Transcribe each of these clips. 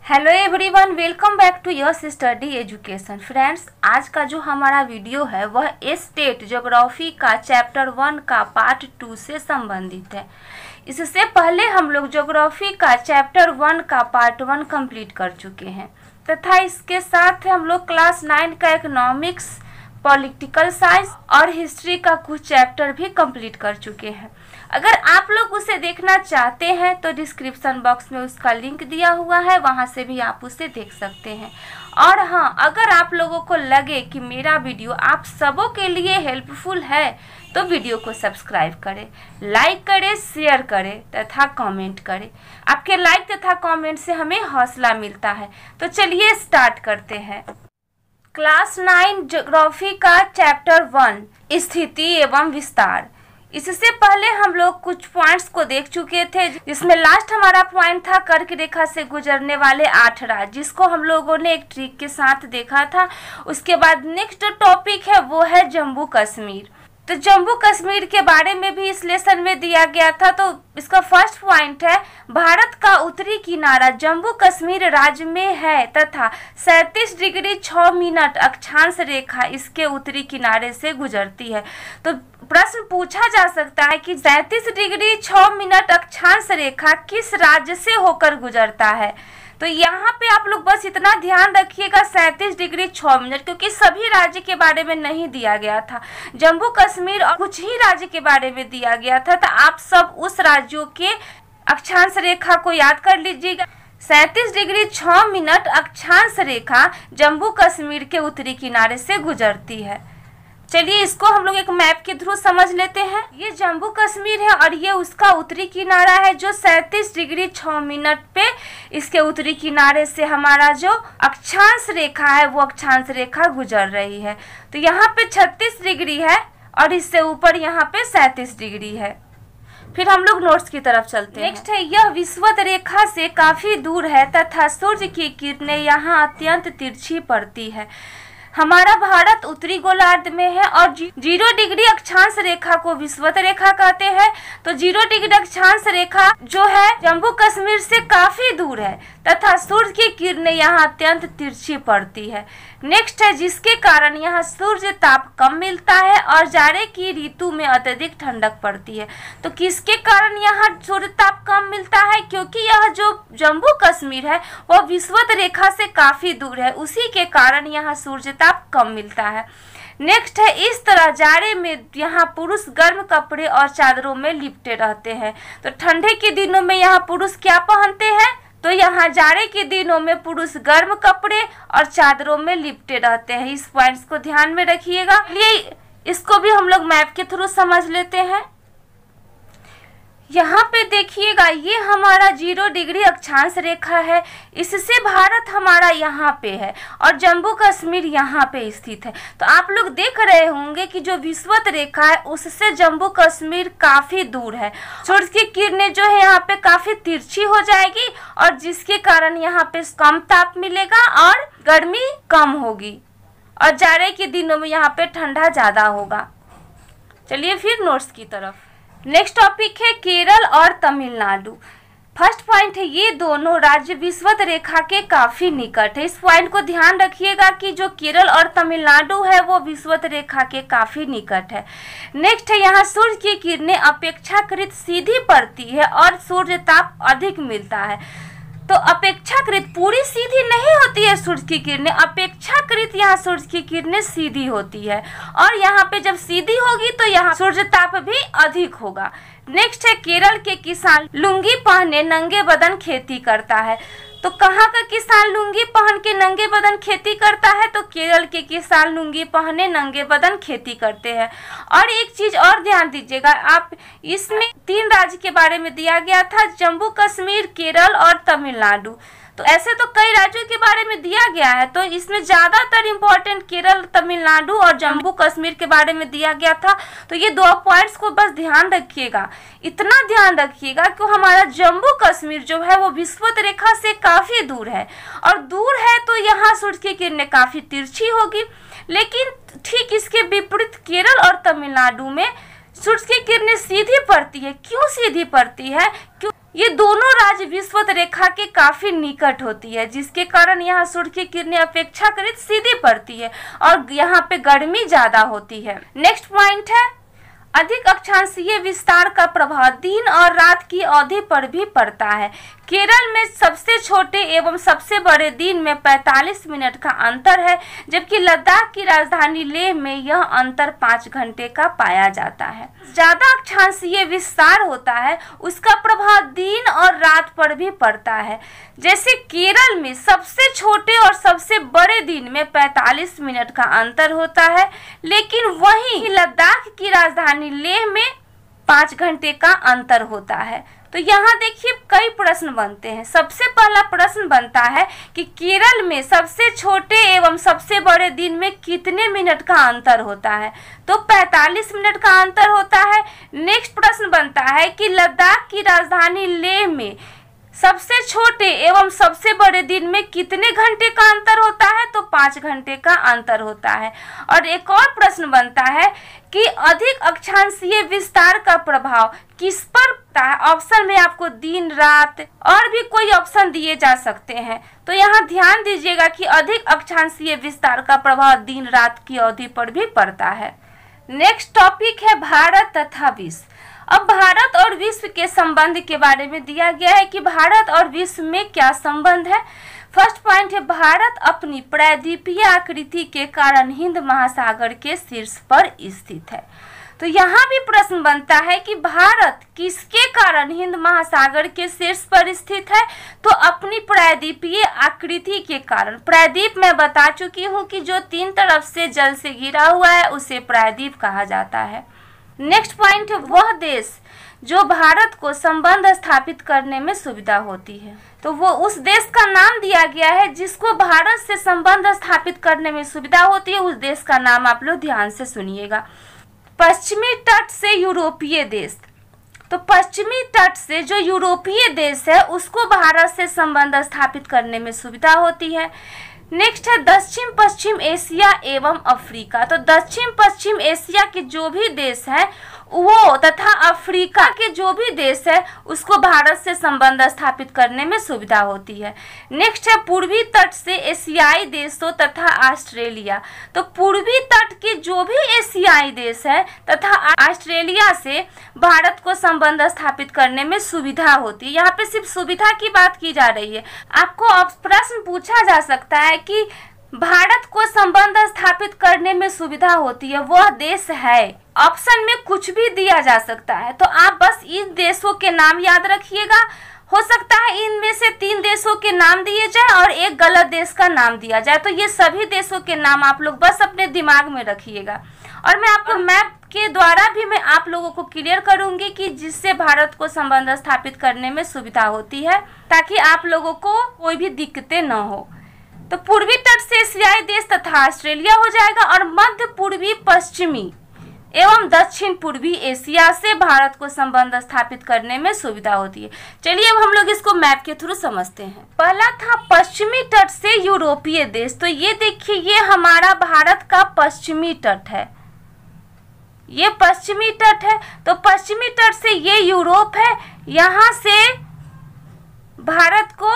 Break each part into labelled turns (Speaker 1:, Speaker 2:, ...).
Speaker 1: Hello everyone, welcome back to yes study education. Friends, आज का जो हमारा वीडियो है वह स्टेट ज्योग्राफी का चैप्टर 1 का पार्ट 2 से संबंधित है। इससे पहले हम लोग ज्योग्राफी का चैप्टर 1 का पार्ट 1 कंप्लीट कर चुके हैं तथा इसके साथ हम लोग क्लास 9 का इकोनॉमिक्स, पॉलिटिकल साइंस और हिस्ट्री का कुछ चैप्टर भी कंप्लीट कर चुके हैं। अगर आप लोग उसे देखना चाहते हैं तो डिस्क्रिप्शन बॉक्स में उसका लिंक दिया हुआ है, वहां से भी आप उसे देख सकते हैं। और हाँ, अगर आप लोगों को लगे कि मेरा वीडियो आप सबों के लिए हेल्पफुल है तो वीडियो को सब्सक्राइब करें, लाइक करें, शेयर करें तथा कमेंट करें। आपके लाइक तथा कमेंट से हमें हौसला मिलता है। तो चलिए स्टार्ट करते हैं। क्लास 9 ज्योग्राफी का चैप्टर 1 स्थिति एवं विस्तार। इससे पहले हम लोग कुछ पॉइंट्स को देख चुके थे, जिसमें लास्ट हमारा पॉइंट था कर्क रेखा से गुजरने वाले 8 राज्य, जिसको हम लोगों ने एक ट्रिक के साथ देखा था। उसके बाद नेक्स्ट जो टॉपिक है वो है जम्मू कश्मीर। तो जम्मू कश्मीर के बारे में भी इस लेसन में दिया गया था। तो इसका फर्स्ट पॉइंट है भारत का उत्तरी किनारा जम्मू कश्मीर राज्य में है तथा 37 डिग्री 6 मिनट अक्षांश रेखा इसके उत्तरी किनारे से गुजरती है। तो प्रश्न पूछा जा सकता है कि 37 डिग्री 6 मिनट अक्षांश रेखा किस राज्य से होकर गुजरता है। तो यहाँ पे आप लोग बस इतना ध्यान रखिएगा 37 डिग्री 6 मिनट, क्योंकि सभी राज्य के बारे में नहीं दिया गया था। जम्मू कश्मीर और कुछ ही राज्य के बारे में दिया गया था। तो आप सब उस राज्यों के अक्षांश रेखा को याद कर लीजिएगा। 37 डिग्री 6 मिनट अक्षांश रेखा जम्मू कश्मीर के उत्तरी किनारे से गुजरती है। चलिए इसको हम लोग एक मैप के थ्रू समझ लेते हैं। ये जम्मू कश्मीर है और ये उसका उत्तरी किनारा है जो 37 डिग्री 6 मिनट पे इसके उत्तरी किनारे से हमारा जो अक्षांश रेखा है वो अक्षांश रेखा गुजर रही है। तो यहाँ पे 36 डिग्री है और इससे ऊपर यहाँ पे 37 डिग्री है। फिर हम लोग नोट्स की तरफ चलते हैं। नेक्स्ट है यह विषुवत रेखा से काफी दूर है तथा सूर्य की किरणें यहाँ अत्यंत तिरछी पड़ती है। हमारा भारत उत्तरी गोलार्ध में है और 0 डिग्री अक्षांश रेखा को विषुवत रेखा कहते हैं। तो 0 डिग्री अक्षांश रेखा जो है जम्मू कश्मीर से काफी दूर है तथा सूर्य की किरणें यहाँ अत्यंत तिरछी पड़ती है। नेक्स्ट है जिसके कारण यहाँ सूर्य ताप कम मिलता है और जाड़े की ऋतु में अत्यधिक ठंडक पड़ती है। तो किसके कारण यहाँ सूर्य ताप कम मिलता है? क्योंकि यह जो जम्मू कश्मीर है वह विषुवत रेखा से काफी दूर है, उसी के कारण यहाँ सूर्य ताप कम मिलता है। नेक्स्ट है इस तरह जाड़े में यहाँ पुरुष गर्म कपड़े और चादरों में लिपटे रहते हैं। तो ठंडे के दिनों में यहाँ पुरुष क्या पहनते हैं? तो यहाँ जाड़े के दिनों में पुरुष गर्म कपड़े और चादरों में लिपटे रहते हैं। इस पॉइंट्स को ध्यान में रखिएगा। ये इसको भी हम लोग मैप के थ्रू समझ लेते हैं। यहाँ पे देखिएगा ये हमारा 0 डिग्री अक्षांश रेखा है, इससे भारत हमारा यहाँ पे है और जम्मू कश्मीर यहाँ पे स्थित है। तो आप लोग देख रहे होंगे कि जो विषुवत रेखा है उससे जम्मू कश्मीर काफी दूर है। सूर्य की किरणें जो है यहाँ पे काफी तिरछी हो जाएगी और जिसके कारण यहाँ पे कम ताप मिलेगा और गर्मी कम होगी और जाड़े के दिनों में यहाँ पे ठंडा ज्यादा होगा। चलिए फिर नोट्स की तरफ। नेक्स्ट टॉपिक है केरल और तमिलनाडु। फर्स्ट पॉइंट है ये दोनों राज्य विषुवत रेखा के काफी निकट है। इस पॉइंट को ध्यान रखिएगा कि जो केरल और तमिलनाडु है वो विषुवत रेखा के काफी निकट है। नेक्स्ट है यहाँ सूर्य की किरणें अपेक्षाकृत सीधी पड़ती है और सूर्य ताप अधिक मिलता है। तो अपेक्षाकृत पूरी सीधी नहीं होती है सूर्य की किरणें, अपेक्षाकृत यहाँ सूर्य की किरणें सीधी होती है और यहाँ पे जब सीधी होगी तो यहाँ सूर्य ताप भी अधिक होगा। नेक्स्ट है केरल के किसान लुंगी पहने नंगे बदन खेती करता है। तो कहाँ का किसान लुंगी पहन के नंगे बदन खेती करता है? तो केरल के किसान लुंगी पहने नंगे बदन खेती करते हैं। और एक चीज और ध्यान दीजिएगा आप, इसमें 3 राज्य के बारे में दिया गया था, जम्मू कश्मीर, केरल और तमिलनाडु। तो ऐसे तो कई राज्यों के बारे में दिया गया है, तो इसमें ज्यादातर इम्पोर्टेंट केरल, तमिलनाडु और जम्मू कश्मीर के बारे में दिया गया था। तो ये 2 पॉइंट्स को बस ध्यान रखिएगा। इतना ध्यान रखिएगा कि हमारा जम्मू कश्मीर जो है वो विषुवत रेखा से काफी दूर है और दूर है तो यहाँ सूर्य की किरणें काफी तिरछी होगी। लेकिन ठीक इसके विपरीत केरल और तमिलनाडु में सूर्य की किरणें सीधी पड़ती है। क्यों सीधी पड़ती है? क्यों ये दोनों राज्य विषुवत रेखा के काफी निकट होती है, जिसके कारण यहाँ सूर्य की किरणें अपेक्षाकृत सीधी पड़ती है और यहाँ पे गर्मी ज्यादा होती है। नेक्स्ट पॉइंट है अधिक अक्षांशीय विस्तार का प्रभाव दिन और रात की अवधि पर भी पड़ता है। केरल में सबसे छोटे एवं सबसे बड़े दिन में 45 मिनट का अंतर है, जबकि लद्दाख की राजधानी लेह में यह अंतर 5 घंटे का पाया जाता है। ज्यादा अक्षांशीय विस्तार होता है उसका प्रभाव दिन और रात पर भी पड़ता है। जैसे केरल में सबसे छोटे और सबसे बड़े दिन में 45 मिनट का अंतर होता है, लेकिन वहीं लद्दाख की राजधानी लेह में 5 घंटे का अंतर होता है। तो यहाँ देखिए कई प्रश्न बनते हैं। सबसे पहला प्रश्न बनता है कि केरल में सबसे छोटे एवं सबसे बड़े दिन में कितने मिनट का अंतर होता है, तो 45 मिनट का अंतर होता है। नेक्स्ट प्रश्न बनता है कि लद्दाख की राजधानी लेह में सबसे छोटे एवं सबसे बड़े दिन में कितने घंटे का अंतर होता है, तो 5 घंटे का अंतर होता है। और एक और प्रश्न बनता है कि अधिक अक्षांशीय विस्तार का प्रभाव किस पर पड़ता है। ऑप्शन में आपको दिन रात और भी कोई ऑप्शन दिए जा सकते हैं, तो यहाँ ध्यान दीजिएगा कि अधिक अक्षांशीय विस्तार का प्रभाव दिन रात की अवधि पर भी पड़ता है। नेक्स्ट टॉपिक है भारत तथा विश्व। अब भारत और विश्व के संबंध के बारे में दिया गया है कि भारत और विश्व में क्या संबंध है। फर्स्ट पॉइंट है भारत अपनी प्रायद्वीपीय आकृति के कारण हिंद महासागर के शीर्ष पर स्थित है। तो यहाँ भी प्रश्न बनता है कि भारत किसके कारण हिंद महासागर के शीर्ष पर स्थित है, तो अपनी प्रायद्वीपीय आकृति के कारण। प्रायद्वीप मैं बता चुकी हूँ कि जो 3 तरफ से जल से घिरा हुआ है उसे प्रायद्वीप कहा जाता है। नेक्स्ट पॉइंट है वह देश जो भारत को संबंध स्थापित करने में सुविधा होती है। तो वो उस देश का नाम दिया गया है जिसको भारत से संबंध स्थापित करने में सुविधा होती है। उस देश का नाम आप लोग ध्यान से सुनिएगा। पश्चिमी तट से यूरोपीय देश, तो पश्चिमी तट से जो यूरोपीय देश है उसको भारत से संबंध स्थापित करने में सुविधा होती है। नेक्स्ट है दक्षिण पश्चिम एशिया एवं अफ्रीका। तो दक्षिण पश्चिम एशिया के जो भी देश है वो तथा अफ्रीका के जो भी देश है उसको भारत से संबंध स्थापित करने में सुविधा होती है। नेक्स्ट है पूर्वी तट से एशियाई देशों तथा ऑस्ट्रेलिया। तो पूर्वी तट के जो भी एशियाई देश है तथा ऑस्ट्रेलिया से भारत को संबंध स्थापित करने में सुविधा होती है। यहाँ पे सिर्फ सुविधा की बात की जा रही है। आपको अब प्रश्न पूछा जा सकता है कि भारत को संबंध स्थापित करने में सुविधा होती है वह देश है। ऑप्शन में कुछ भी दिया जा सकता है, तो आप बस इन देशों के नाम याद रखिएगा। हो सकता है इनमें से 3 देशों के नाम दिए जाए और एक गलत देश का नाम दिया जाए, तो ये सभी देशों के नाम आप लोग बस अपने दिमाग में रखिएगा। और मैं आपको मैप के द्वारा भी मैं आप लोगों को क्लियर करूंगी कि जिससे भारत को संबंध स्थापित करने में सुविधा होती है, ताकि आप लोगों को कोई भी दिक्कतें न हो। तो पूर्वी तट से एशियाई देश तथा ऑस्ट्रेलिया हो जाएगा, और मध्य पूर्वी पश्चिमी एवं दक्षिण पूर्वी एशिया से भारत को संबंध स्थापित करने में सुविधा होती है। चलिए अब हम लोग इसको मैप के थ्रू समझते हैं। पहला था पश्चिमी तट से यूरोपीय देश। तो ये देखिए ये हमारा भारत का पश्चिमी तट है, ये पश्चिमी तट है। तो पश्चिमी तट से ये यूरोप है, यहाँ से भारत को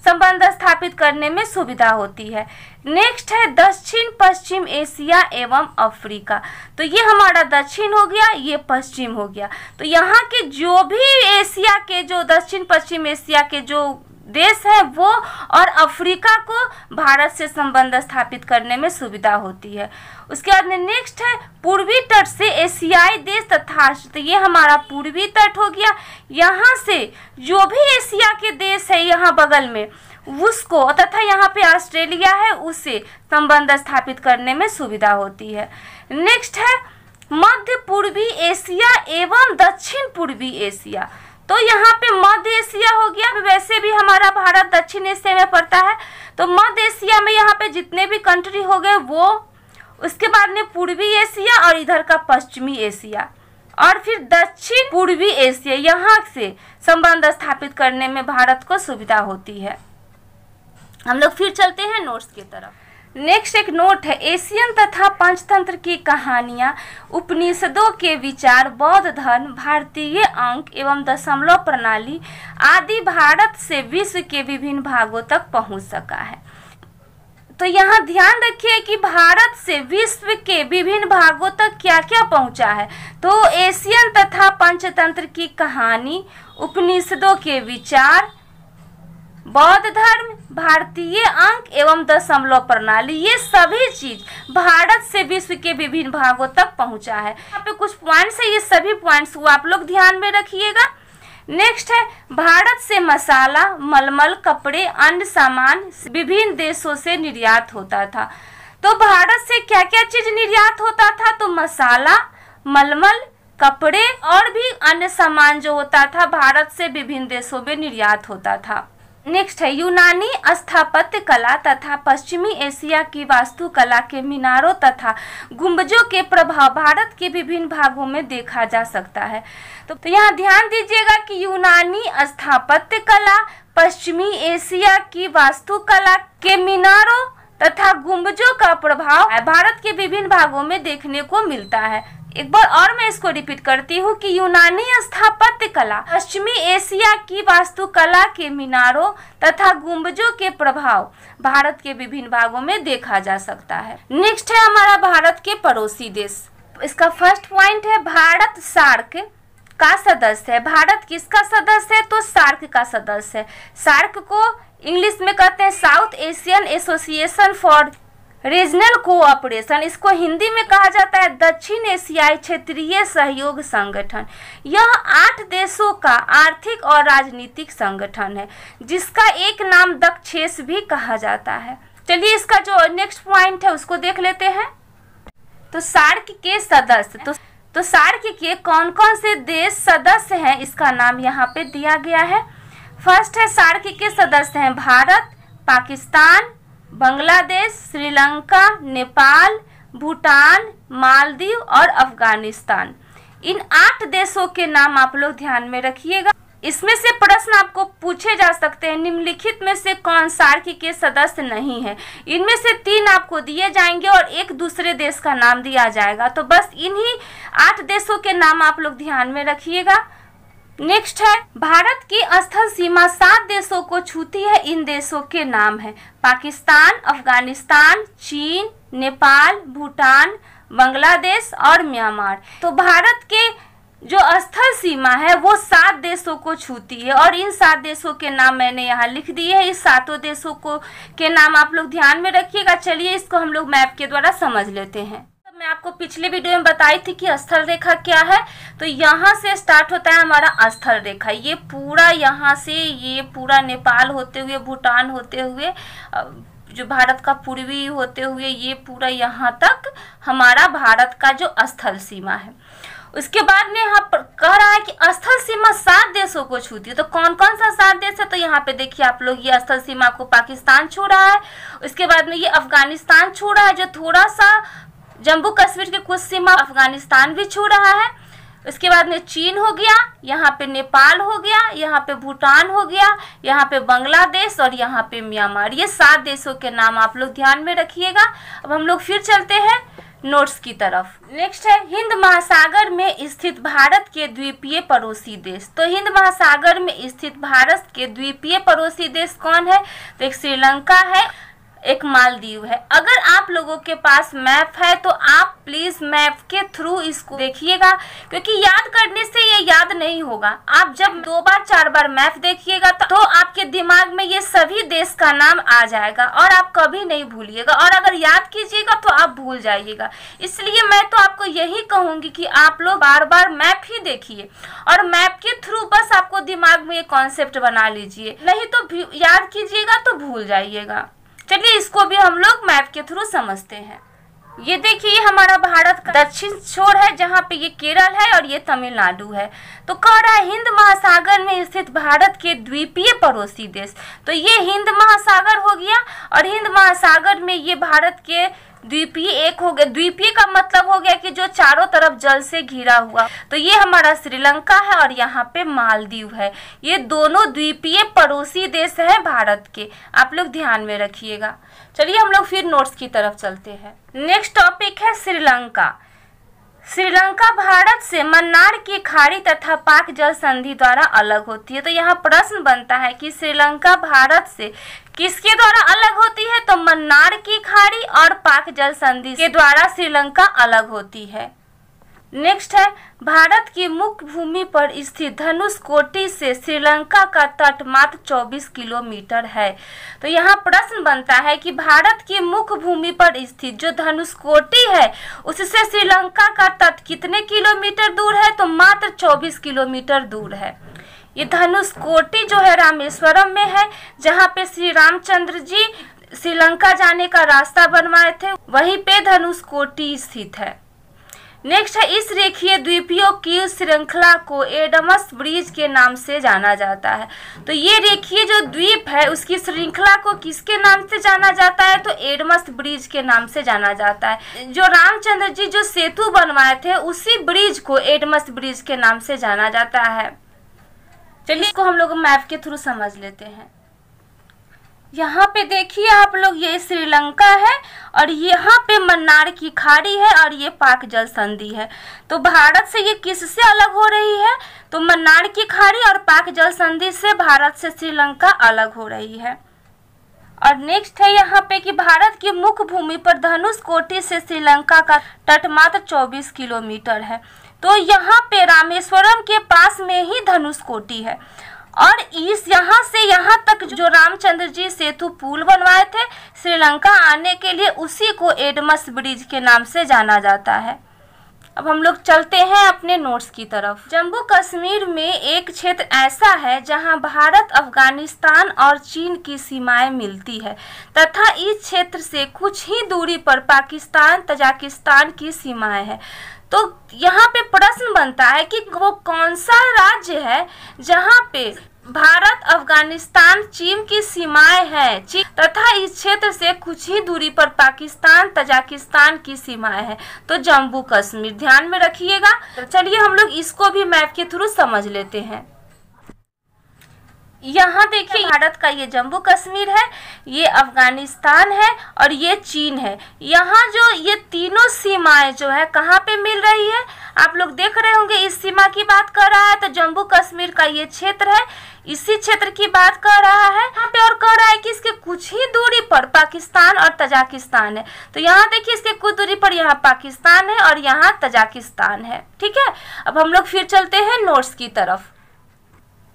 Speaker 1: संबंध स्थापित करने में सुविधा होती है। नेक्स्ट है दक्षिण पश्चिम एशिया एवं अफ्रीका। तो ये हमारा दक्षिण हो गया, ये पश्चिम हो गया। तो यहाँ के जो भी एशिया के जो दक्षिण पश्चिम एशिया के जो देश है वो और अफ्रीका को भारत से संबंध स्थापित करने में सुविधा होती है। उसके बाद में नेक्स्ट है पूर्वी तट से एशियाई देश तथा, तो ये हमारा पूर्वी तट हो गया। यहाँ से जो भी एशिया के देश है यहाँ बगल में उसको तथा यहाँ पे ऑस्ट्रेलिया है उसे संबंध स्थापित करने में सुविधा होती है। नेक्स्ट है मध्य पूर्वी एशिया एवं दक्षिण पूर्वी एशिया। तो यहाँ पे मध्य एशिया हो गया, वैसे भी हमारा भारत दक्षिण एशिया में पड़ता है, तो मध्य एशिया में यहाँ पे जितने भी कंट्री हो गए वो, उसके बाद में पूर्वी एशिया और इधर का पश्चिमी एशिया और फिर दक्षिण पूर्वी एशिया, यहाँ से संबंध स्थापित करने में भारत को सुविधा होती है। हम लोग फिर चलते हैं नोट्स की तरफ। नेक्स्ट एक नोट है, एशियन तथा पंचतंत्र की कहानियां, उपनिषदों के विचार, बौद्ध धर्म, भारतीय अंक एवं दशमलव प्रणाली आदि भारत से विश्व के विभिन्न भागों तक पहुंच सका है। तो यहाँ ध्यान रखिए कि भारत से विश्व के विभिन्न भागों तक क्या क्या पहुंचा है। तो एशियन तथा पंचतंत्र की कहानी, उपनिषदों के विचार, बौद्ध धर्म, भारतीय अंक एवं दशमलव प्रणाली, ये सभी चीज भारत से विश्व के विभिन्न भागों तक पहुंचा है। यहाँ पे कुछ पॉइंट्स है, ये सभी पॉइंट्स वो आप लोग ध्यान में रखिएगा। नेक्स्ट है, भारत से मसाला, मलमल, कपड़े, अन्य सामान विभिन्न देशों से निर्यात होता था। तो भारत से क्या क्या चीज निर्यात होता था? तो मसाला, मलमल, कपड़े और भी अन्य सामान जो होता था भारत से विभिन्न देशों में निर्यात होता था। नेक्स्ट है, यूनानी स्थापत्य कला तथा पश्चिमी एशिया की वास्तुकला के मीनारों तथा गुंबजों के प्रभाव भारत के विभिन्न भागों में देखा जा सकता है। तो यहाँ ध्यान दीजिएगा कि यूनानी स्थापत्य कला, पश्चिमी एशिया की वास्तुकला के मीनारों तथा गुंबजों का प्रभाव भारत के विभिन्न भागों में देखने को मिलता है। एक बार और मैं इसको रिपीट करती हूँ कि यूनानी स्थापत्य कला, पश्चिमी एशिया की वास्तुकला के मीनारों तथा गुंबजों के प्रभाव भारत के विभिन्न भागों में देखा जा सकता है। नेक्स्ट है हमारा भारत के पड़ोसी देश। इसका फर्स्ट पॉइंट है, भारत सार्क का सदस्य है। भारत किसका सदस्य है? तो सार्क का सदस्य है। सार्क को इंग्लिश में कहते हैं south Asian association for regional cooperation. इसको हिंदी में कहा जाता है दक्षिण एशियाई क्षेत्रीय सहयोग संगठन। यह 8 देशों का आर्थिक और राजनीतिक संगठन है, जिसका एक नाम दक्षेस भी कहा जाता है। चलिए इसका जो नेक्स्ट पॉइंट है उसको देख लेते हैं। तो सार्क के सदस्य, तो सार्क के कौन कौन से देश सदस्य हैं, इसका नाम यहाँ पे दिया गया है। फर्स्ट है, सार्क के सदस्य हैं भारत, पाकिस्तान, बांग्लादेश, श्रीलंका, नेपाल, भूटान, मालदीव और अफगानिस्तान। इन 8 देशों के नाम आप लोग ध्यान में रखिएगा। इसमें से प्रश्न आपको पूछे जा सकते हैं, निम्नलिखित में से कौन सार्क के सदस्य नहीं है। इनमें से 3 आपको दिए जाएंगे और एक दूसरे देश का नाम दिया जाएगा। तो बस इन्हीं 8 देशों के नाम आप लोग ध्यान में रखिएगा। नेक्स्ट है, भारत की स्थल सीमा 7 देशों को छूती है। इन देशों के नाम है पाकिस्तान, अफगानिस्तान, चीन, नेपाल, भूटान, बांग्लादेश और म्यांमार। तो भारत के जो स्थल सीमा है वो 7 देशों को छूती है और इन 7 देशों के नाम मैंने यहाँ लिख दिए हैं। इस 7 देशों को के नाम आप लोग ध्यान में रखिएगा। चलिए इसको हम लोग मैप के द्वारा समझ लेते हैं। मैं आपको पिछले वीडियो में बताई थी कि स्थल रेखा क्या है। तो यहाँ से स्टार्ट होता है हमारा स्थल रेखा। ये पूरा यहाँ से ये पूरा नेपाल होते हुए, भूटान होते हुए, जो भारत का पूर्वी होते हुए ये पूरा यहाँ तक हमारा भारत का जो स्थल सीमा है। उसके बाद में यहाँ पर कह रहा है कि स्थल सीमा 7 देशों को छूती है। तो कौन कौन सा 7 देश है? तो यहाँ पे देखिए आप लोग, ये स्थल सीमा को पाकिस्तान छू रहा है। उसके बाद में ये अफगानिस्तान छू रहा है, जो थोड़ा सा जम्मू कश्मीर के कुछ सीमा अफगानिस्तान भी छू रहा है। उसके बाद में चीन हो गया, यहाँ पे नेपाल हो गया, यहाँ पे भूटान हो गया, यहाँ पे बांग्लादेश और यहाँ पे म्यांमार। ये 7 देशों के नाम आप लोग ध्यान में रखिएगा। अब हम लोग फिर चलते हैं नोट्स की तरफ। नेक्स्ट है, हिंद महासागर में स्थित भारत के द्वीपीय पड़ोसी देश। तो हिंद महासागर में स्थित भारत के द्वीपीय पड़ोसी देश कौन है? तो एक श्रीलंका है, एक मालदीव है। अगर आप लोगों के पास मैप है तो आप प्लीज मैप के थ्रू इसको देखिएगा, क्योंकि याद करने से ये याद नहीं होगा। आप जब 2 बार 4 बार मैप देखिएगा तो आपके दिमाग में ये सभी देश का नाम आ जाएगा और आप कभी नहीं भूलिएगा। और अगर याद कीजिएगा तो आप भूल जाइएगा। इसलिए मैं तो आपको यही कहूंगी कि आप लोग बार बार मैप ही देखिए और मैप के थ्रू बस आपको दिमाग में ये कॉन्सेप्ट बना लीजिए, नहीं तो याद कीजिएगा तो भूल जाइएगा। चलिए इसको भी हम लोग मैप के थ्रू समझते हैं। ये देखिए हमारा भारत का दक्षिण छोर है, जहाँ पे ये केरल है और ये तमिलनाडु है। तो कह रहा है हिंद महासागर में स्थित भारत के द्वीपीय पड़ोसी देश। तो ये हिंद महासागर हो गया और हिंद महासागर में ये भारत के द्वीपीय एक हो गया, द्वीपीय का मतलब हो गया कि जो चारों तरफ जल से घिरा हुआ। तो ये हमारा श्रीलंका है और यहाँ पे मालदीव है। ये दोनों द्वीपीय पड़ोसी देश है भारत के, आप लोग ध्यान में रखिएगा। चलिए हम लोग फिर नोट्स की तरफ चलते हैं। नेक्स्ट टॉपिक है श्रीलंका। श्रीलंका भारत से मन्नार की खाड़ी तथा पाक जल संधि द्वारा अलग होती है। तो यहाँ प्रश्न बनता है कि श्रीलंका भारत से किसके द्वारा अलग होती है? तो मन्नार की खाड़ी और पाक जल संधि के द्वारा श्रीलंका अलग होती है। नेक्स्ट है भारत की मुख्य भूमि पर स्थित धनुषकोटी से श्रीलंका का तट मात्र 24 किलोमीटर है। तो यहाँ प्रश्न बनता है कि भारत की मुख्य भूमि पर स्थित जो धनुषकोटी है उससे श्रीलंका का तट कितने किलोमीटर दूर है? तो मात्र 24 किलोमीटर दूर है। ये धनुषकोटी जो है रामेश्वरम में है, जहाँ पे श्री रामचंद्र जी श्रीलंका जाने का रास्ता बनवाए थे, वहीं पे धनुषकोटी स्थित है। नेक्स्ट है इस रेखीय द्वीपों की श्रृंखला को एडमस ब्रिज के नाम से जाना जाता है। तो ये रेखीय जो द्वीप है उसकी श्रृंखला को किसके नाम से जाना जाता है? तो एडमस ब्रिज के नाम से जाना जाता है। जो रामचंद्र जी जो सेतु बनवाए थे उसी ब्रिज को एडमस ब्रिज के नाम से जाना जाता है। चलिए इसको हम लोग मैप के थ्रू समझ लेते हैं। यहाँ पे देखिए आप लोग, ये श्रीलंका है और यहाँ पे मन्नार की खाड़ी है और ये पाक जल संधि है। तो भारत से ये किससे अलग हो रही है? तो मन्नार की खाड़ी और पाक जल संधि से भारत से श्रीलंका अलग हो रही है। और नेक्स्ट है यहाँ पे कि भारत की मुख्य भूमि पर धनुषकोटी से श्रीलंका का तट मात्र 24 किलोमीटर है। तो यहाँ पे रामेश्वरम के पास में ही धनुषकोटी है और इस यहाँ से यहाँ तक जो रामचंद्र जी सेतु पुल बनवाए थे श्रीलंका आने के लिए, उसी को एडमस ब्रिज के नाम से जाना जाता है। अब हम लोग चलते हैं अपने नोट्स की तरफ। जम्मू कश्मीर में एक क्षेत्र ऐसा है जहां भारत, अफगानिस्तान और चीन की सीमाएं मिलती है तथा इस क्षेत्र से कुछ ही दूरी पर पाकिस्तान, तजाकिस्तान की सीमाएं हैं। तो यहाँ पे प्रश्न बनता है कि वो कौन सा राज्य है जहाँ पे भारत, अफगानिस्तान, चीन की सीमाएं हैं तथा इस क्षेत्र से कुछ ही दूरी पर पाकिस्तान, तजाकिस्तान की सीमाएं हैं। तो जम्मू कश्मीर, ध्यान में रखिएगा। तो चलिए हम लोग इसको भी मैप के थ्रू समझ लेते हैं। यहाँ देखिए भारत का ये जम्मू कश्मीर है, ये अफगानिस्तान है और ये चीन है। यहाँ जो ये तीनों सीमाएं जो है कहाँ पे मिल रही है? आप लोग देख रहे होंगे इस सीमा की बात कर रहा है, तो जम्मू कश्मीर का ये क्षेत्र है, इसी क्षेत्र की बात कर रहा है यहाँ पे। और कह रहा है कि इसके कुछ ही दूरी पर पाकिस्तान और तजाकिस्तान है। तो यहाँ देखिए इसके कुछ दूरी पर यहाँ पाकिस्तान है और यहाँ तजाकिस्तान है। ठीक है, अब हम लोग फिर चलते हैं नोट्स की तरफ।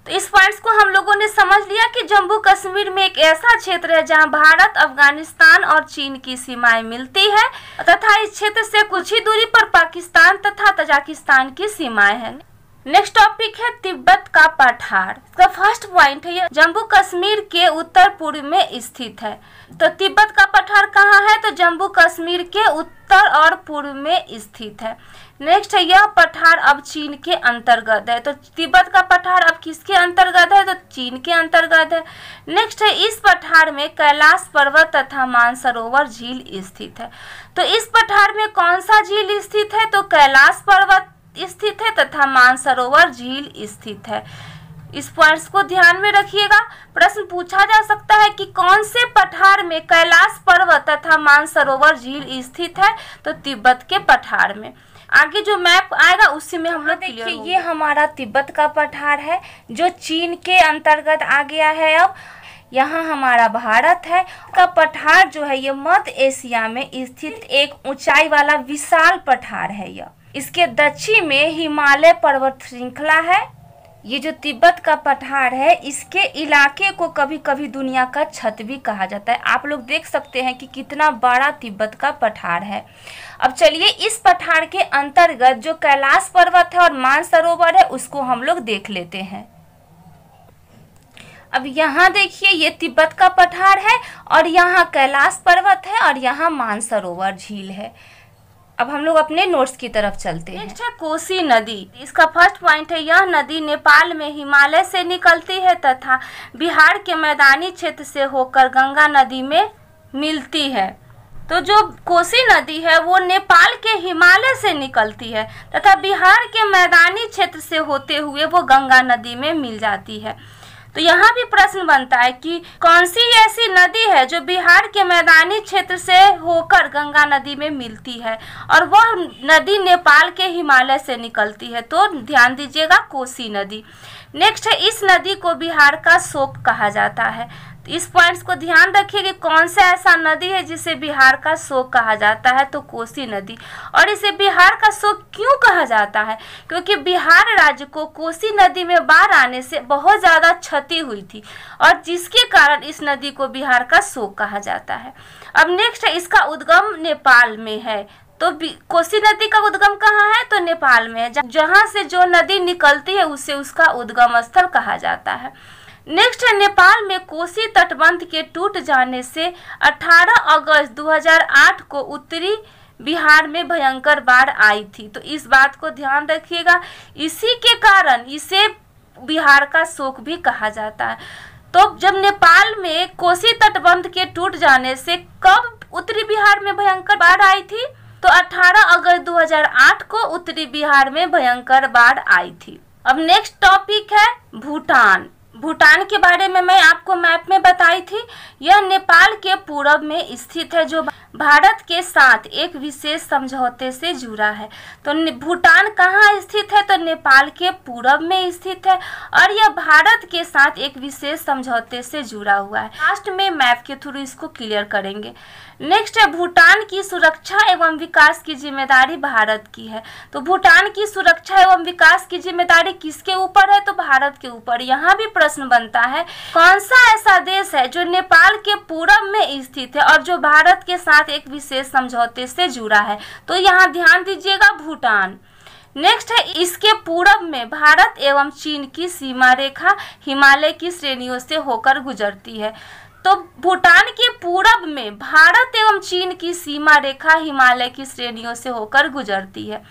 Speaker 1: तो इस पॉइंट्स को हम लोगों ने समझ लिया कि जम्मू कश्मीर में एक ऐसा क्षेत्र है जहां भारत, अफगानिस्तान और चीन की सीमाएं मिलती है तथा इस क्षेत्र से कुछ ही दूरी पर पाकिस्तान तथा तजाकिस्तान की सीमाएं हैं। नेक्स्ट टॉपिक है तिब्बत का पठार। इसका फर्स्ट पॉइंट है, जम्मू कश्मीर के उत्तर पूर्व में स्थित है। तो तिब्बत का पठार कहाँ है? तो जम्मू कश्मीर के उत्तर और पूर्व में स्थित है। नेक्स्ट है, यह पठार अब चीन के अंतर्गत है। तो तिब्बत का पठार अब किसके अंतर्गत है? तो चीन के अंतर्गत है। नेक्स्ट है, इस पठार में कैलाश पर्वत तथा मानसरोवर झील स्थित है। तो इस पठार में कौन सा झील स्थित है? तो कैलाश पर्वत स्थित है तथा मानसरोवर झील स्थित है। इस पॉइंट्स को ध्यान में रखिएगा। प्रश्न पूछा जा सकता है कि कौन से पठार में कैलाश पर्वत तथा मानसरोवर झील स्थित है? तो तिब्बत के पठार में। आगे जो मैप आएगा उसी में हम लोग देखिए, ये हमारा तिब्बत का पठार है जो चीन के अंतर्गत आ गया है। अब यहाँ हमारा भारत है का पठार जो है ये मध्य एशिया में स्थित एक ऊंचाई वाला विशाल पठार है। यह इसके दक्षिण में हिमालय पर्वत श्रृंखला है। ये जो तिब्बत का पठार है इसके इलाके को कभी कभी दुनिया का छत भी कहा जाता है। आप लोग देख सकते हैं कि कितना बड़ा तिब्बत का पठार है। अब चलिए इस पठार के अंतर्गत जो कैलाश पर्वत है और मानसरोवर है उसको हम लोग देख लेते हैं। अब यहाँ देखिए ये तिब्बत का पठार है और यहाँ कैलाश पर्वत है और यहाँ मानसरोवर झील है। अब हम लोग अपने नोट्स की तरफ चलते हैं। नेक्स्ट है कोसी नदी। इसका फर्स्ट पॉइंट है, यह नदी नेपाल में हिमालय से निकलती है तथा बिहार के मैदानी क्षेत्र से होकर गंगा नदी में मिलती है। तो जो कोसी नदी है वो नेपाल के हिमालय से निकलती है तथा बिहार के मैदानी क्षेत्र से होते हुए वो गंगा नदी में मिल जाती है। तो यहाँ भी प्रश्न बनता है कि कौन सी ऐसी नदी है जो बिहार के मैदानी क्षेत्र से होकर गंगा नदी में मिलती है और वह नदी नेपाल के हिमालय से निकलती है। तो ध्यान दीजिएगा, कोसी नदी। नेक्स्ट है, इस नदी को बिहार का शोक कहा जाता है। तो इस पॉइंट्स को ध्यान रखिए कि कौन सा ऐसा नदी है जिसे बिहार का शोक कहा जाता है, तो कोसी नदी। और इसे बिहार का शोक क्यों कहा जाता है? क्योंकि बिहार राज्य को कोसी नदी में बाढ़ आने से बहुत ज़्यादा क्षति हुई थी और जिसके कारण इस नदी को बिहार का शोक कहा जाता है। अब नेक्स्ट है, इसका उद्गम नेपाल में है। तो कोसी नदी का उद्गम कहाँ है? तो नेपाल में है। जहाँ से जो नदी निकलती है उसे उसका उद्गम स्थल कहा जाता है। नेक्स्ट है, नेपाल में कोसी तटबंध के टूट जाने से 18 अगस्त 2008 को उत्तरी बिहार में भयंकर बाढ़ आई थी। तो इस बात को ध्यान रखिएगा, इसी के कारण इसे बिहार का शोक भी कहा जाता है। तो जब नेपाल में कोसी तटबंध के टूट जाने से कब उत्तरी बिहार में भयंकर बाढ़ आई थी? तो 18 अगस्त 2008 को उत्तरी बिहार में भयंकर बाढ़ आई थी। अब नेक्स्ट टॉपिक है भूटान। भूटान के बारे में मैं आपको मैप में बताई थी। यह नेपाल के पूरब में स्थित है जो भारत के साथ एक विशेष समझौते से जुड़ा है। तो भूटान कहाँ स्थित है? तो नेपाल के पूरब में स्थित है और यह भारत के साथ एक विशेष समझौते से जुड़ा हुआ है। लास्ट में मैप के थ्रू इसको क्लियर करेंगे। नेक्स्ट है, भूटान की सुरक्षा एवं विकास की जिम्मेदारी भारत की है। तो भूटान की सुरक्षा एवं विकास की जिम्मेदारी किसके ऊपर है? तो भारत के ऊपर। यहाँ भी प्रश्न बनता है, कौन सा ऐसा देश है जो नेपाल के पूरब में स्थित है और जो भारत के साथ एक विशेष समझौते से जुड़ा है? तो यहाँ ध्यान दीजिएगा, भूटान। नेक्स्ट है, इसके पूरब में भारत एवं चीन की सीमा रेखा हिमालय की श्रेणियों से होकर गुजरती है। तो भूटान के पूरब में भारत एवं चीन की सीमा रेखा हिमालय की श्रेणियों से होकर गुजरती है।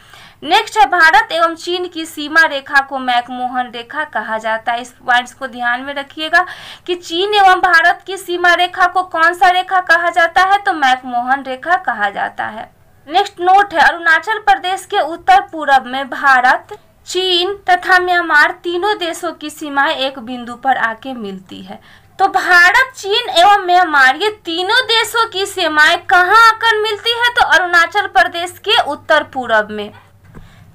Speaker 1: नेक्स्ट है, भारत एवं चीन की सीमा रेखा को मैकमोहन रेखा कहा जाता है। इस पॉइंट्स को ध्यान में रखिएगा कि चीन एवं भारत की सीमा रेखा को कौन सा रेखा कहा जाता है? तो मैकमोहन रेखा कहा जाता है। नेक्स्ट नोट है, अरुणाचल प्रदेश के उत्तर पूरब में भारत, चीन तथा म्यांमार तीनों देशों की सीमाएं एक बिंदु पर आके मिलती है। तो भारत, चीन एवं म्यांमार ये तीनों देशों की सीमाएं कहाँ आकर मिलती है? तो अरुणाचल प्रदेश के उत्तर पूरब में।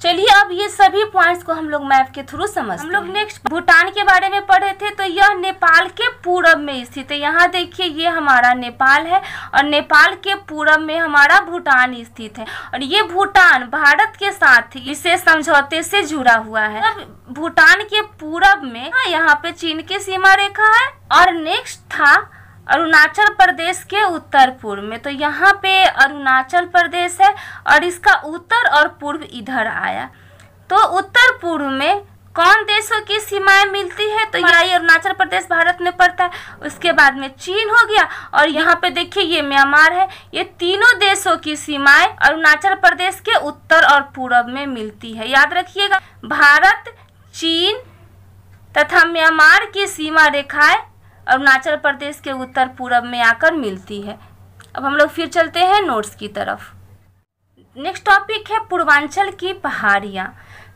Speaker 1: चलिए अब ये सभी पॉइंट्स को हम लोग मैप के थ्रू समझते हैं। हम लोग नेक्स्ट भूटान के बारे में पढ़े थे। तो यह नेपाल के पूरब में स्थित है। यहाँ देखिए, ये हमारा नेपाल है और नेपाल के पूरब में हमारा भूटान स्थित है और ये भूटान भारत के साथ विशेष समझौते से जुड़ा हुआ है। अब भूटान के पूरब में यहाँ पे चीन की सीमा रेखा है और नेक्स्ट था अरुणाचल प्रदेश के उत्तर पूर्व में। तो यहाँ पे अरुणाचल प्रदेश है और इसका उत्तर और पूर्व इधर आया। तो उत्तर पूर्व में कौन देशों की सीमाएं मिलती है? तो यहाँ अरुणाचल प्रदेश भारत में पड़ता है, उसके बाद में चीन हो गया और यहाँ पे देखिए ये म्यांमार है। ये तीनों देशों की सीमाएं अरुणाचल प्रदेश के उत्तर और पूर्व में मिलती है। याद रखिएगा, भारत, चीन तथा म्यांमार की सीमा रेखाएं अरुणाचल प्रदेश के उत्तर पूर्व में आकर मिलती है। अब हम लोग फिर चलते हैं नोट्स की तरफ। नेक्स्ट टॉपिक है पूर्वांचल की पहाड़ियाँ।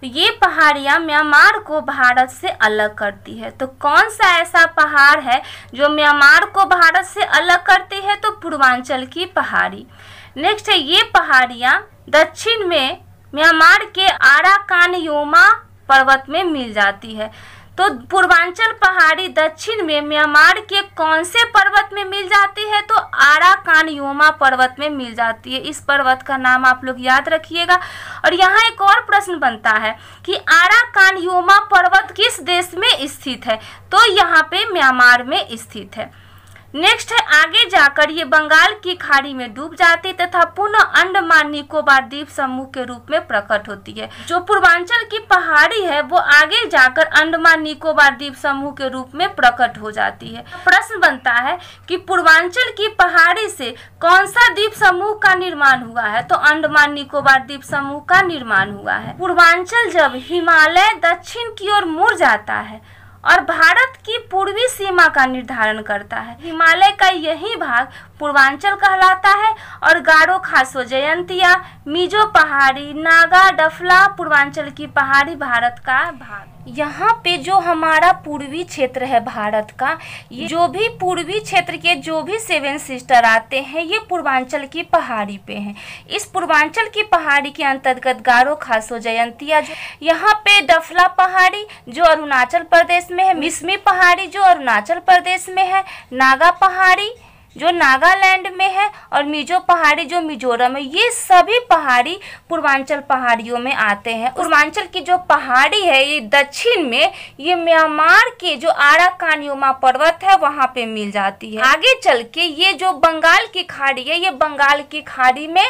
Speaker 1: ये पहाड़ियाँ म्यांमार को भारत से अलग करती है। तो कौन सा ऐसा पहाड़ है जो म्यांमार को भारत से अलग करती है? तो पूर्वांचल की पहाड़ी। नेक्स्ट है, ये पहाड़ियाँ दक्षिण में म्यांमार के आराकानयोमा पर्वत में मिल जाती है। तो पूर्वांचल पहाड़ी दक्षिण में म्यांमार के कौन से पर्वत में मिल जाती है? तो आराकानयोमा पर्वत में मिल जाती है। इस पर्वत का नाम आप लोग याद रखिएगा। और यहाँ एक और प्रश्न बनता है कि आराकानयोमा पर्वत किस देश में स्थित है? तो यहाँ पे म्यांमार में स्थित है। नेक्स्ट है, आगे जाकर ये बंगाल की खाड़ी में डूब जाती तथा पुनः अंडमान निकोबार द्वीप समूह के रूप में प्रकट होती है। जो पूर्वांचल की पहाड़ी है वो आगे जाकर अंडमान निकोबार द्वीप समूह के रूप में प्रकट हो जाती है। प्रश्न बनता है कि पूर्वांचल की पहाड़ी से कौन सा द्वीप समूह का निर्माण हुआ है? तो अंडमान निकोबार द्वीप समूह का निर्माण हुआ है। पूर्वांचल जब हिमालय दक्षिण की ओर मुड़ जाता है और भारत की पूर्वी सीमा का निर्धारण करता है। हिमालय का यही भाग पूर्वांचल कहलाता है और गारो, खासो, जयंतिया, मिजो पहाड़ी, नागा, डफला पूर्वांचल की पहाड़ी भारत का भाग। यहाँ पे जो हमारा पूर्वी क्षेत्र है भारत का, ये जो भी पूर्वी क्षेत्र के जो भी 7 सिस्टर आते हैं ये पूर्वांचल की पहाड़ी पे हैं। इस पूर्वांचल की पहाड़ी के अंतर्गत गारो, खासो, जयंतिया, यहाँ पे डफला पहाड़ी जो अरुणाचल प्रदेश में है, मिसमी पहाड़ी जो अरुणाचल प्रदेश में है, नागा पहाड़ी जो नागालैंड में है और मिजो पहाड़ी जो मिजोरम है, ये सभी पहाड़ी पूर्वांचल पहाड़ियों में आते हैं। पूर्वांचल की जो पहाड़ी है ये दक्षिण में ये म्यांमार के जो आराकानयुमा पर्वत है वहां पे मिल जाती है। आगे चल के ये जो बंगाल की खाड़ी है ये बंगाल की खाड़ी में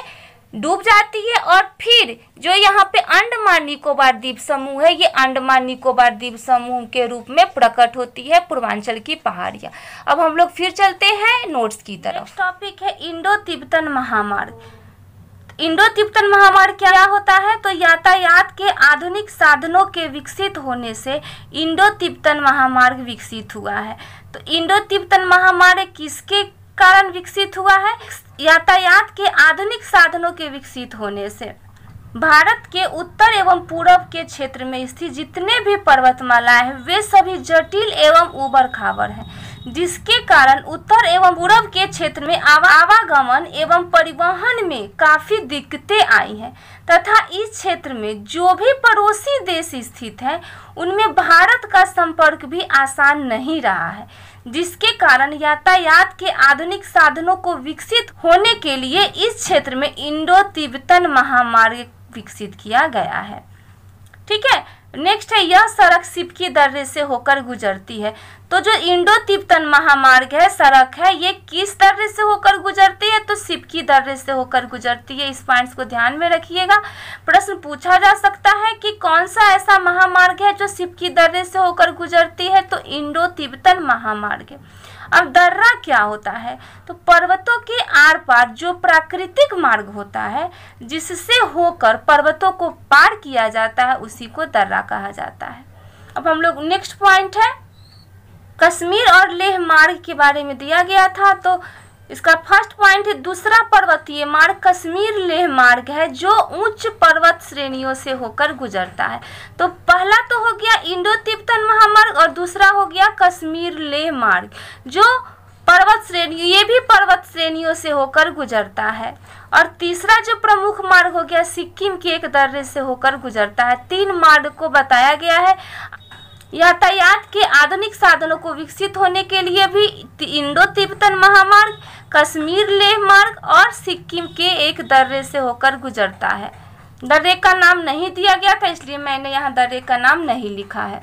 Speaker 1: डूब जाती है और फिर जो यहाँ पे अंडमान निकोबार द्वीप समूह है ये अंडमान निकोबार द्वीप समूह के रूप में प्रकट होती है पूर्वांचल की पहाड़ियाँ। अब हम लोग फिर चलते हैं नोट्स की तरफ। टॉपिक है इंडो तिब्बतन महामार्ग। इंडो तिब्बतन महामार्ग क्या होता है? तो यातायात के आधुनिक साधनों के विकसित होने से इंडो तिब्बतन महामार्ग विकसित हुआ है। तो इंडो तिब्बतन महामार्ग किसके कारण विकसित हुआ है? यातायात के आधुनिक साधनों के विकसित होने से। भारत के उत्तर एवं पूर्व के क्षेत्र में स्थित जितने भी पर्वतमालाएं हैं वे सभी जटिल एवं उबड़ खाबड़ हैं, जिसके कारण उत्तर एवं पूर्व के क्षेत्र में आवागमन एवं परिवहन में काफी दिक्कतें आई हैं तथा इस क्षेत्र में जो भी पड़ोसी देश स्थित हैं उनमें भारत का संपर्क भी आसान नहीं रहा है, जिसके कारण यातायात के आधुनिक साधनों को विकसित होने के लिए इस क्षेत्र में इंडो तिब्बतन महामार्ग विकसित किया गया है। ठीक है, नेक्स्ट है यह सड़क सिपकी दर्रे से होकर गुजरती है। तो जो इंडो तिब्बतन महामार्ग है सड़क है ये किस दर्रे से होकर गुजरती है? तो सिपकी दर्रे से होकर गुजरती है। इस पॉइंट्स को ध्यान में रखिएगा। प्रश्न पूछा जा सकता है कि कौन सा ऐसा महामार्ग है जो सिपकी दर्रे से होकर गुजरती है? तो इंडो तिब्बतन महामार्ग है। अब दर्रा क्या होता है? तो पर्वतों के आर पार जो प्राकृतिक मार्ग होता है जिससे होकर पर्वतों को पार किया जाता है उसी को दर्रा कहा जाता है। अब हम लोग नेक्स्ट पॉइंट है कश्मीर और लेह मार्ग के बारे में दिया गया था। तो इसका फर्स्ट पॉइंट है दूसरा पर्वतीय मार्ग कश्मीर लेह मार्ग है जो उच्च पर्वत श्रेणियों से होकर गुजरता है। तो पहला तो हो गया इंडो तिब्बतन महामार्ग और दूसरा हो गया कश्मीर लेह मार्ग जो पर्वत श्रेणी ये भी पर्वत श्रेणियों से होकर गुजरता है। और तीसरा जो प्रमुख मार्ग हो गया सिक्किम के एक दर्रे से होकर गुजरता है। 3 मार्ग को बताया गया है। यातायात के आधुनिक साधनों को विकसित होने के लिए भी इंडो तिब्बतन महामार्ग, कश्मीर लेह मार्ग और सिक्किम के एक दर्रे से होकर गुजरता है। दर्रे का नाम नहीं दिया गया था इसलिए मैंने यहाँ दर्रे का नाम नहीं लिखा है।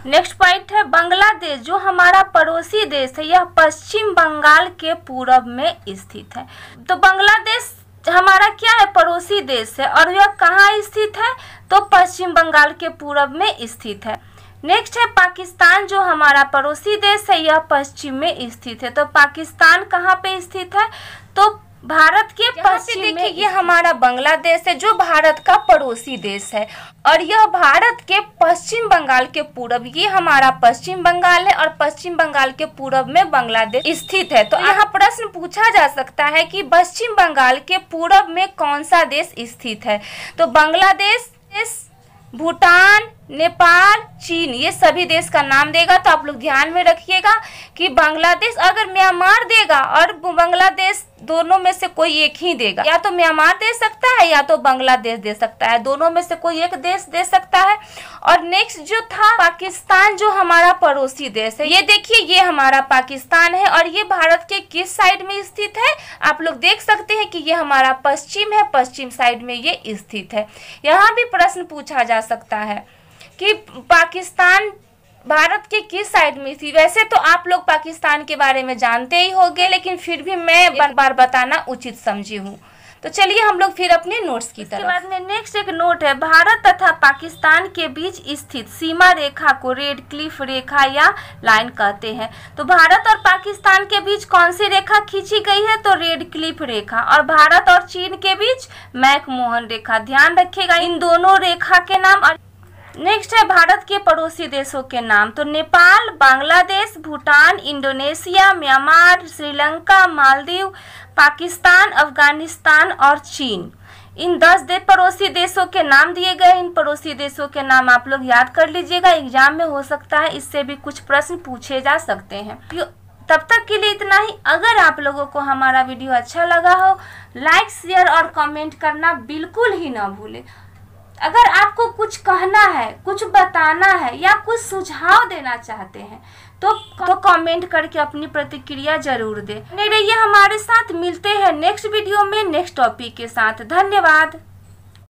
Speaker 1: नेक्स्ट पॉइंट है बांग्लादेश जो हमारा पड़ोसी देश है यह पश्चिम बंगाल के पूर्व में स्थित है। तो बांग्लादेश हमारा क्या है? पड़ोसी देश है और यह कहाँ स्थित है? तो पश्चिम बंगाल के पूर्व में स्थित है। नेक्स्ट है पाकिस्तान जो हमारा पड़ोसी देश है यह पश्चिम में स्थित है। तो पाकिस्तान कहाँ पे स्थित है? तो भारत के पश्चिम में। देखिए ये हमारा बांग्लादेश है जो भारत का पड़ोसी देश है और यह भारत के पश्चिम बंगाल के पूर्व, ये हमारा पश्चिम बंगाल है और पश्चिम बंगाल के पूर्व में बांग्लादेश स्थित है। तो यहाँ प्रश्न पूछा जा सकता है कि पश्चिम बंगाल के पूर्व में कौन सा देश स्थित है? तो बांग्लादेश, भूटान, नेपाल, चीन ये सभी देश का नाम देगा। तो आप लोग ध्यान में रखिएगा कि बांग्लादेश अगर म्यांमार देगा और बांग्लादेश दोनों में से कोई एक ही देगा, या तो म्यांमार दे सकता है या तो बांग्लादेश दे सकता है, दोनों में से कोई एक देश दे सकता है। और नेक्स्ट जो था पाकिस्तान जो हमारा पड़ोसी देश है, ये देखिए ये हमारा पाकिस्तान है और ये भारत के किस साइड में स्थित है? आप लोग देख सकते हैं कि ये हमारा पश्चिम है, पश्चिम साइड में ये स्थित है। यहाँ भी प्रश्न पूछा जा सकता है कि पाकिस्तान भारत के किस साइड में थी। वैसे तो आप लोग पाकिस्तान के बारे में जानते ही होंगे लेकिन फिर भी मैं बार बार बताना उचित समझी हूँ। तो चलिए हम लोग फिर अपने नोट्स की तरफ। बाद में नेक्स्ट एक नोट है भारत तथा पाकिस्तान के बीच स्थित सीमा रेखा को रेड क्लिफ रेखा या लाइन कहते हैं। तो भारत और पाकिस्तान के बीच कौन सी रेखा खींची गई है? तो रेड क्लिफ रेखा। और भारत और चीन के बीच मैकमोहन रेखा। ध्यान रखिएगा इन दोनों रेखा के नाम। और नेक्स्ट है भारत के पड़ोसी देशों के नाम। तो नेपाल, बांग्लादेश, भूटान, इंडोनेशिया, म्यांमार, श्रीलंका, मालदीव, पाकिस्तान, अफगानिस्तान और चीन। इन 10 पड़ोसी देशों के नाम दिए गए। इन पड़ोसी देशों के नाम आप लोग याद कर लीजिएगा, एग्जाम में हो सकता है इससे भी कुछ प्रश्न पूछे जा सकते हैं। तब तक के लिए इतना ही। अगर आप लोगों को हमारा वीडियो अच्छा लगा हो, लाइक, शेयर और कमेंट करना बिल्कुल ही ना भूलें। अगर आपको कुछ कहना है, कुछ बताना है या कुछ सुझाव देना चाहते हैं तो कमेंट करके अपनी प्रतिक्रिया जरूर दें। बने रहिए हमारे साथ, मिलते हैं नेक्स्ट वीडियो में नेक्स्ट टॉपिक के साथ। धन्यवाद।